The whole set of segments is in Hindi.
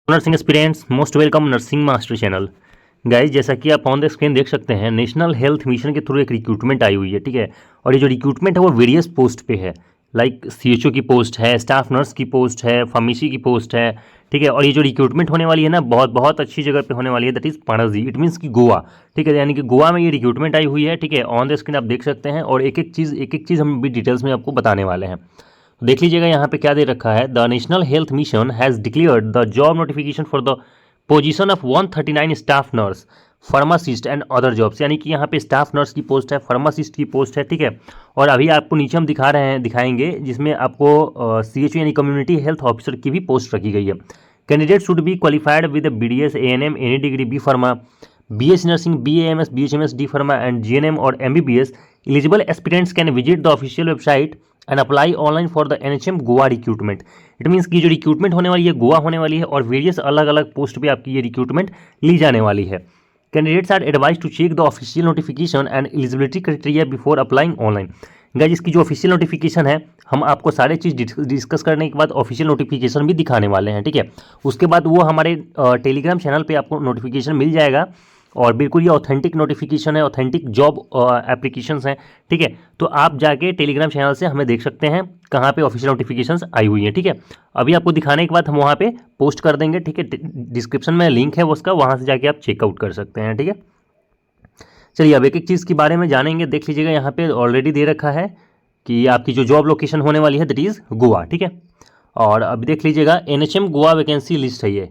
Nursing aspirants most welcome nursing master channel. Guys, जैसा कि आप ऑन द स्क्रीन देख सकते हैं, नेशनल हेल्थ मिशन के थ्रू एक रिक्रूटमेंट आई हुई है। ठीक है, और ये जो रिक्रूटमेंट है वो वेरियस पोस्ट पे है। लाइक सीएचओ की पोस्ट है, स्टाफ नर्स की पोस्ट है, फार्मेसी की पोस्ट है। ठीक है, और ये जो रिक्रूटमेंट होने वाली है ना, बहुत बहुत अच्छी जगह पे होने वाली है, that is Panaji. It means कि गोवा। ठीक है, यानी कि गोवा में ये रिक्रूटमेंट आई हुई है। ठीक है, ऑन द स्क्रीन आप देख सकते हैं, और एक एक चीज़ हम भी डिटेल्स में आपको बताने वाले हैं। देख लीजिएगा यहाँ पे क्या दे रखा है। The national health mission has declared the job notification for the position of 139 staff nurse, pharmacist and other jobs. यानी कि यहाँ पे स्टाफ नर्स की पोस्ट है, फार्मासिस्ट की पोस्ट है। ठीक है, और अभी आपको नीचे हम दिखाएंगे जिसमें आपको सीएचओ यानी कम्युनिटी हेल्थ ऑफिसर की भी पोस्ट रखी गई है। Candidate should be qualified with BDS ANM any degree, B pharma, BS nursing, BAMS, BHMS, D pharma and GNM और MBBS। Eligible aspirants can visit the official website and apply online for the NHM Goa recruitment. It means की जो रिक्रूटमेंट होने वाली है गोवा होने वाली है, और वेरियस अलग अलग पोस्ट पे आपकी ये रिक्रूटमेंट ली जाने वाली है। Candidates are advise to check the official notification and eligibility criteria before applying online. Guys, इसकी जो ऑफिशियल नोटिफिकेशन है, हम आपको सारे चीज़ डिस्कस करने के बाद ऑफिशियल नोटिफिकेशन भी दिखाने वाले हैं। ठीक है, उसके बाद वो हमारे टेलीग्राम चैनल पे आपको नोटिफिकेशन मिल जाएगा, और बिल्कुल ये ऑथेंटिक नोटिफिकेशन है, ऑथेंटिक जॉब एप्लीकेशंस हैं। ठीक है, तो आप जाके टेलीग्राम चैनल से हमें देख सकते हैं कहाँ पे ऑफिशियल नोटिफिकेशंस आई हुई हैं। ठीक है, अभी आपको दिखाने के बाद हम वहाँ पे पोस्ट कर देंगे। ठीक है, डिस्क्रिप्शन में लिंक है उसका, वहाँ से जाके आप चेकआउट कर सकते हैं। ठीक है, चलिए अब एक एक चीज़ के बारे में जानेंगे। देख लीजिएगा यहाँ पे ऑलरेडी दे रखा है कि आपकी जो जॉब लोकेशन होने वाली है दैट इज़ गोवा। ठीक है, और अभी देख लीजिएगा NHM गोवा वैकेंसी लिस्ट है ये।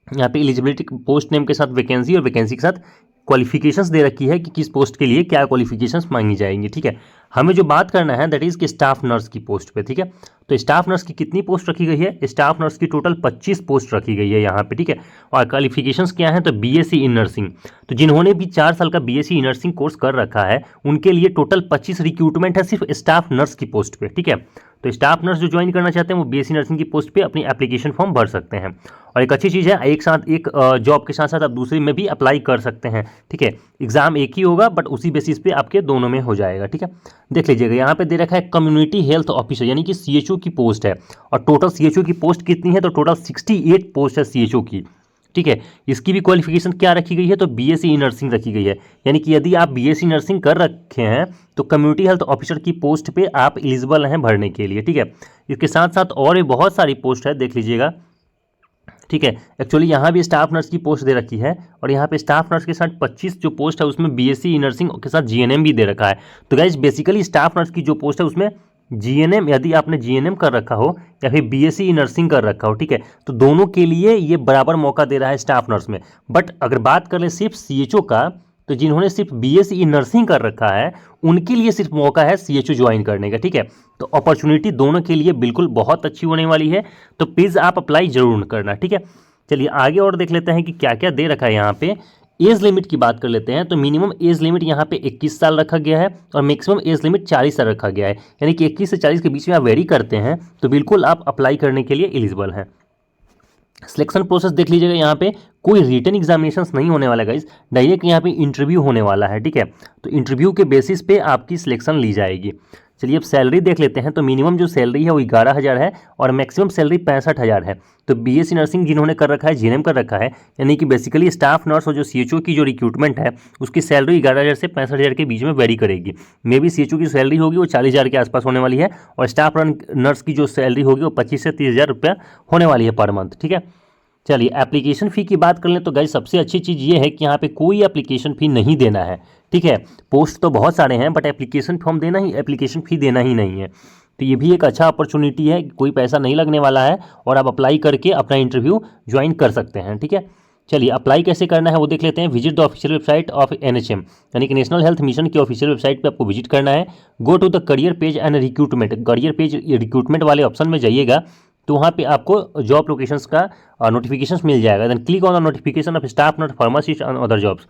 यहाँ पे एलिजिबिलिटी पोस्ट नेम के साथ वैकेंसी, और वैकेंसी के साथ क्वालिफिकेशंस दे रखी है कि किस पोस्ट के लिए क्या क्वालिफिकेशंस मांगी जाएंगी। ठीक है, हमें जो बात करना है दैट इज़ कि स्टाफ नर्स की पोस्ट पे। ठीक है, तो स्टाफ नर्स की कितनी पोस्ट रखी गई है? स्टाफ नर्स की टोटल 25 पोस्ट रखी गई है यहाँ पे। ठीक है, और क्वालिफिकेशंस क्या है? तो BSc इन नर्सिंग। तो जिन्होंने भी 4 साल का BSc इन नर्सिंग कोर्स कर रखा है उनके लिए टोटल 25 रिक्रूटमेंट है सिर्फ स्टाफ नर्स की पोस्ट पे। ठीक है, तो स्टाफ नर्स जो ज्वाइन करना चाहते हैं वो BSc नर्सिंग की पोस्ट पे अपनी एप्लीकेशन फॉर्म भर सकते हैं। और एक अच्छी चीज़ है, एक साथ एक जॉब के साथ साथ आप दूसरी में भी अप्लाई कर सकते हैं। ठीक है, एग्जाम एक ही होगा बट उसी बेसिस पे आपके दोनों में हो जाएगा। ठीक है, देख लीजिएगा यहाँ पे दे रखा है कम्युनिटी हेल्थ ऑफिसर यानी कि CHO की पोस्ट है, और टोटल CHO की पोस्ट कितनी है? तो टोटल 68 पोस्ट है CHO की। ठीक है, इसकी भी क्वालिफिकेशन क्या रखी गई है? तो BSc इन नर्सिंग रखी गई है। यानी कि यदि आप BSc नर्सिंग कर रखे हैं तो कम्युनिटी हेल्थ ऑफिसर की पोस्ट पे आप एलिजिबल हैं भरने के लिए। ठीक है, इसके साथ साथ और भी बहुत सारी पोस्ट है, देख लीजिएगा। ठीक है, एक्चुअली यहाँ भी स्टाफ नर्स की पोस्ट दे रखी है, और यहाँ पे स्टाफ नर्स के साथ 25 जो पोस्ट है उसमें BSc इन नर्सिंग के साथ GNM भी दे रखा है। तो गाइस, बेसिकली स्टाफ नर्स की जो पोस्ट है उसमें GNM, यदि आपने GNM कर रखा हो या फिर BSc इन नर्सिंग कर रखा हो, ठीक है, तो दोनों के लिए ये बराबर मौका दे रहा है स्टाफ नर्स में। बट अगर बात कर ले सिर्फ CHO का, तो जिन्होंने सिर्फ BSc इन नर्सिंग कर रखा है उनके लिए सिर्फ मौका है CHO ज्वाइन करने का। ठीक है, तो अपॉर्चुनिटी दोनों के लिए बिल्कुल बहुत अच्छी होने वाली है, तो प्लीज़ आप अप्लाई जरूर करना। ठीक है, चलिए आगे और देख लेते हैं कि क्या क्या दे रखा है यहाँ पे। एज लिमिट की बात कर लेते हैं, तो मिनिमम एज लिमिट यहाँ पे 21 साल रखा गया है, और मैक्सिमम एज लिमिट 40 साल रखा गया है। यानी कि 21 से 40 के बीच में आप वेरी करते हैं तो बिल्कुल आप अप्लाई करने के लिए एलिजिबल हैं। सिलेक्शन प्रोसेस देख लीजिएगा, यहाँ पे कोई रिटन एग्जामिनेशंस नहीं होने वाला गाइस, डायरेक्ट यहाँ पे इंटरव्यू होने वाला है। ठीक है, तो इंटरव्यू के बेसिस पे आपकी सिलेक्शन ली जाएगी। चलिए अब सैलरी देख लेते हैं, तो मिनिमम जो सैलरी है वो 11,000 है, और मैक्सिमम सैलरी 65,000 है। तो BSc नर्सिंग जिन्होंने कर रखा है, GNM कर रखा है, यानी कि बेसिकली स्टाफ नर्स और जो CHO की जो रिक्रूटमेंट है उसकी सैलरी 11,000 से 65,000 के बीच में वेरी करेगी। मे बी CHO की सैलरी होगी वो 40,000 के आसपास होने वाली है, और स्टाफ नर्स की जो सैलरी होगी वो 25 से 30,000 रुपया होने वाली है पर मंथ। ठीक है, चलिए एप्लीकेशन फ़ी की बात कर लें, तो गाइस सबसे अच्छी चीज़ ये है कि यहाँ पे कोई एप्लीकेशन फ़ी नहीं देना है। ठीक है, पोस्ट तो बहुत सारे हैं बट एप्लीकेशन फ़ी देना ही नहीं है। तो ये भी एक अच्छा अपॉर्चुनिटी है, कोई पैसा नहीं लगने वाला है, और आप अप्लाई करके अपना इंटरव्यू ज्वाइन कर सकते हैं। ठीक है, चलिए अप्लाई कैसे करना है वो देख लेते हैं। Visit the official website of NHM यानी कि नेशनल हेल्थ मिशन की ऑफिशियल वेबसाइट पे आपको विजिट करना है। Go to the career page and recruitment, career page recruitment वाले ऑप्शन में जाइएगा, तो वहाँ पे आपको जॉब लोकेशंस का नोटिफिकेशंस मिल जाएगा। Then click on the notification of staff nurse, pharmacist and other jobs.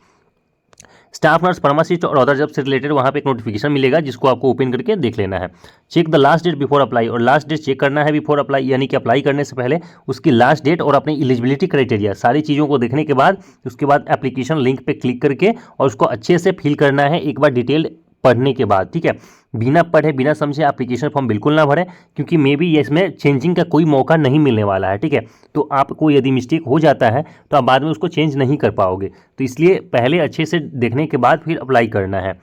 Staff nurse, pharmacist और अदर जॉब से रिलेटेड वहाँ पे एक नोटिफिकेशन मिलेगा जिसको आपको ओपन करके देख लेना है। Check the last date before apply, और लास्ट डेट चेक करना है बिफोर अप्लाई, यानी कि अप्लाई करने से पहले उसकी लास्ट डेट और अपनी एलिजिबिलिटी क्राइटेरिया सारी चीज़ों को देखने के बाद उसके बाद एप्लीकेशन लिंक पे क्लिक करके और उसको अच्छे से फिल करना है। एक बार डिटेल्ड पढ़ने के बाद, ठीक है। बिना पढ़े बिना समझे एप्लीकेशन फॉर्म बिल्कुल ना भरें, क्योंकि मे बी इसमें चेंजिंग का कोई मौका नहीं मिलने वाला है, ठीक है। तो आपको यदि मिस्टेक हो जाता है तो आप बाद में उसको चेंज नहीं कर पाओगे, तो इसलिए पहले अच्छे से देखने के बाद फिर अप्लाई करना है।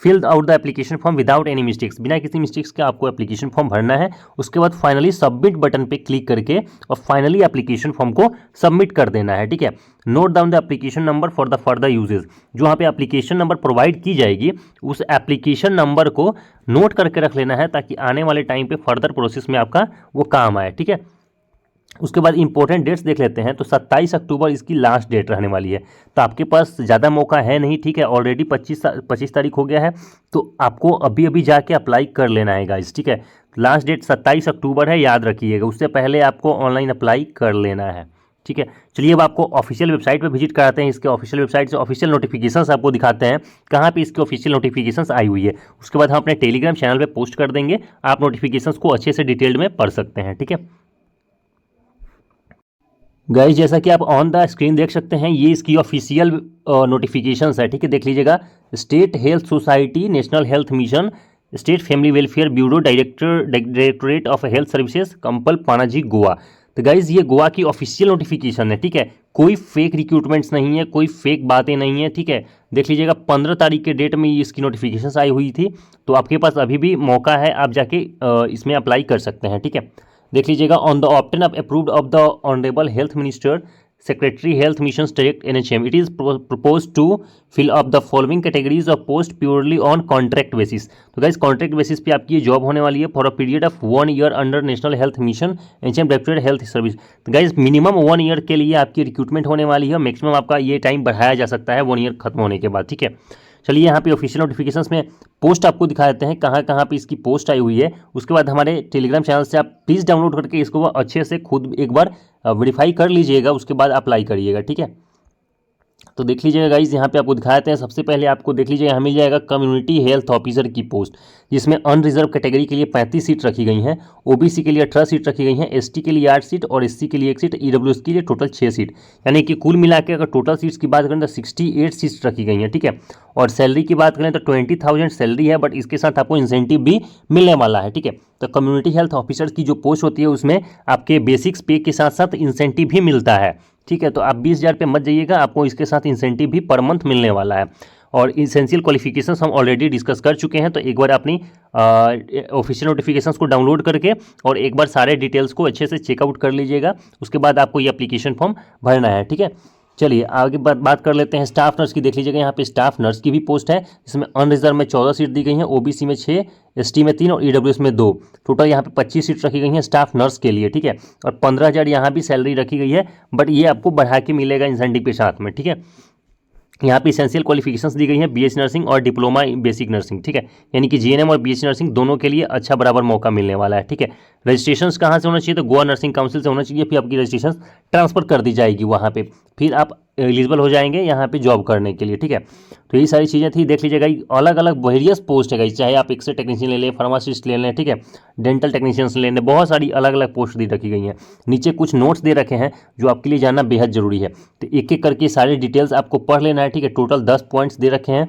Fill out the application form without any mistakes, बिना किसी मिस्टेक्स के आपको एप्लीकेशन फॉर्म भरना है। उसके बाद फाइनली सबमिट बटन पे क्लिक करके और फाइनली एप्लीकेशन फॉर्म को सबमिट कर देना है, ठीक है। Note down the application number for the further usage, जो वहाँ पे एप्लीकेशन नंबर प्रोवाइड की जाएगी उस एप्लीकेशन नंबर को नोट करके रख लेना है, ताकि आने वाले टाइम पे फर्दर प्रोसेस में आपका वो काम आए, ठीक है। उसके बाद इंपॉर्टेंट डेट्स देख लेते हैं, तो 27 अक्टूबर इसकी लास्ट डेट रहने वाली है, तो आपके पास ज़्यादा मौका है नहीं, ठीक है। ऑलरेडी 25 तारीख हो गया है, तो आपको अभी अभी जाके अप्लाई कर लेना है गाइस, ठीक है। लास्ट डेट 27 अक्टूबर है, याद रखिएगा, उससे पहले आपको ऑनलाइन अप्लाई कर लेना है, ठीक है। चलिए अब आपको ऑफिशियल वेबसाइट पर विजिट कराते हैं। इसके ऑफिशियल वेबसाइट से ऑफिशियल नोटिफिकेशंस आपको दिखाते हैं कहाँ पे इसकी ऑफिशियल नोटिफिकेशंस आई हुई है। उसके बाद हम अपने टेलीग्राम चैनल पे पोस्ट कर देंगे, आप नोटिफिकेशंस को अच्छे से डिटेल्ड में पढ़ सकते हैं, ठीक है। गाइस जैसा कि आप ऑन द स्क्रीन देख सकते हैं, ये इसकी ऑफिशियल नोटिफिकेशंस है, ठीक है। देख लीजिएगा, state health society, national health mission, state family welfare bureau, directorate of health services, compel Panaji Goa. तो गाइज ये गोवा की ऑफिशियल नोटिफिकेशन है, ठीक है। कोई फेक रिक्रूटमेंट्स नहीं है, कोई फेक बातें नहीं है, ठीक है। देख लीजिएगा 15 तारीख के डेट में इसकी नोटिफिकेशन आई हुई थी, तो आपके पास अभी भी मौका है, आप जाके इसमें अप्लाई कर सकते हैं, ठीक है। देख लीजिएगा, on the obtain of approved of the honourable health minister, secretary health mission direct NHM, it is propose to fill up the following categories of post purely on contract basis. तो गाइस कॉन्ट्रैक्ट बेसिस पे आपकी ये जॉब होने वाली है for a period of 1 year under national health mission NHM directorate health service. तो गाइस मिनिमम 1 ईयर के लिए आपकी रिक्रूटमेंट होने वाली है, मैक्सिमम आपका ये टाइम बढ़ाया जा सकता है 1 ईयर खत्म होने के बाद, ठीक है। चलिए यहाँ पे ऑफिशियल नोटिफिकेशंस में पोस्ट आपको दिखा देते हैं कहाँ कहाँ पे इसकी पोस्ट आई हुई है। उसके बाद हमारे टेलीग्राम चैनल से आप प्लीज़ डाउनलोड करके इसको अच्छे से खुद एक बार वेरीफाई कर लीजिएगा, उसके बाद अप्लाई करिएगा, ठीक है। तो देख लीजिएगा गाइज, यहाँ पे आपको दिखाते हैं, सबसे पहले आपको देख लीजिएगा यहाँ मिल जाएगा कम्युनिटी हेल्थ ऑफिसर की पोस्ट, जिसमें अनरिजर्व कैटेगरी के लिए 35 सीट रखी गई हैं, ओबीसी के लिए 18 सीट रखी गई हैं, एसटी के लिए 8 सीट और एससी के लिए 1 सीट, ईडब्ल्यूएस के लिए टोटल 6 सीट, यानी कि कुल मिला के अगर टोटल सीट्स की बात करें तो 68 सीट्स रखी गई हैं, ठीक है। और सैलरी की बात करें तो 20,000 सैलरी है, बट इसके साथ आपको इंसेंटिव भी मिलने वाला है, ठीक है। तो कम्युनिटी हेल्थ ऑफिसर की जो पोस्ट होती है उसमें आपके बेसिक्स पे के साथ साथ इंसेंटिव भी मिलता है, ठीक है। तो आप 20,000 पे मत जाइएगा, आपको इसके साथ इंसेंटिव भी पर मंथ मिलने वाला है। और इसेंशियल क्वालिफिकेशंस हम ऑलरेडी डिस्कस कर चुके हैं, तो एक बार अपनी ऑफिशियल नोटिफिकेशंस को डाउनलोड करके और एक बार सारे डिटेल्स को अच्छे से चेकआउट कर लीजिएगा, उसके बाद आपको ये एप्लीकेशन फॉर्म भरना है, ठीक है। चलिए आगे बात कर लेते हैं स्टाफ नर्स की। देख लीजिएगा यहाँ पे स्टाफ नर्स की भी पोस्ट है, जिसमें अनरिजर्व में 14 सीट दी गई हैं, ओबीसी में 6, एसटी में 3 और ईडब्ल्यूएस में 2, टोटल यहाँ पे 25 सीट रखी गई हैं स्टाफ नर्स के लिए, ठीक है। और 15,000 यहाँ भी सैलरी रखी गई है, बट ये आपको बढ़ा के मिलेगा इंसेंटिव के साथ में, ठीक है। यहाँ पे एसेंशियल क्वालिफिकेशंस दी गई हैं बीएससी नर्सिंग और डिप्लोमा बेसिक नर्सिंग, ठीक है। यानी कि जीएनएम और बीएससी नर्सिंग दोनों के लिए अच्छा बराबर मौका मिलने वाला है, ठीक है। रजिस्ट्रेशन कहाँ से होना चाहिए, तो गोवा नर्सिंग काउंसिल से होना चाहिए, फिर आपकी रजिस्ट्रेशन ट्रांसफर कर दी जाएगी वहाँ पे, फिर आप एलिजिबल हो जाएंगे यहाँ पे जॉब करने के लिए, ठीक है। तो ये सारी चीज़ें थी, देख लीजिएगा अलग अलग वेरियस पोस्ट है, चाहे आप एक्सरे टेक्नीशियन ले लें, फार्मासिस्ट ले लें, ठीक है, डेंटल टेक्नीशियंस ले लें, बहुत सारी अलग अलग पोस्ट दी रखी गई हैं। नीचे कुछ नोट्स दे रखे हैं जो आपके लिए जानना बेहद जरूरी है, तो एक एक करके सारी डिटेल्स आपको पढ़ लेना है, ठीक है। टोटल 10 पॉइंट्स दे रखे हैं,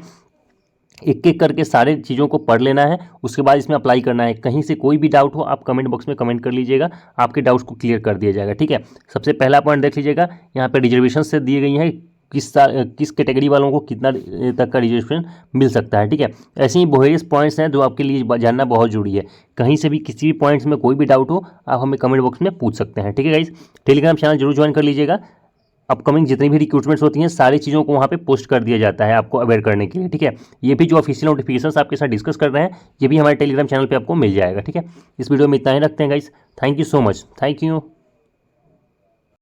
एक एक करके सारे चीज़ों को पढ़ लेना है, उसके बाद इसमें अप्लाई करना है। कहीं से कोई भी डाउट हो आप कमेंट बॉक्स में कमेंट कर लीजिएगा, आपके डाउट्स को क्लियर कर दिया जाएगा, ठीक है। सबसे पहला पॉइंट देख लीजिएगा, यहाँ पे रिजर्वेशन से दी गई है किस कैटेगरी वालों को कितना तक का रिजर्वेशन मिल सकता है, ठीक है। ऐसे ही वेरियस पॉइंट्स हैं जो आपके लिए जानना बहुत जरूरी है। कहीं से भी किसी भी पॉइंट्स में कोई भी डाउट हो आप हमें कमेंट बॉक्स में पूछ सकते हैं, ठीक है गाइस। टेलीग्राम चैनल जरूर ज्वाइन कर लीजिएगा, अपकमिंग जितनी भी रिक्रूटमेंट्स होती हैं सारी चीज़ों को वहाँ पे पोस्ट कर दिया जाता है आपको अवेयर करने के लिए, ठीक है। ये भी जो ऑफिशियल नोटिफिकेशंस आपके साथ डिस्कस कर रहे हैं ये भी हमारे टेलीग्राम चैनल पे आपको मिल जाएगा, ठीक है। इस वीडियो में इतना ही रखते हैं guys, thank you so much, thank you.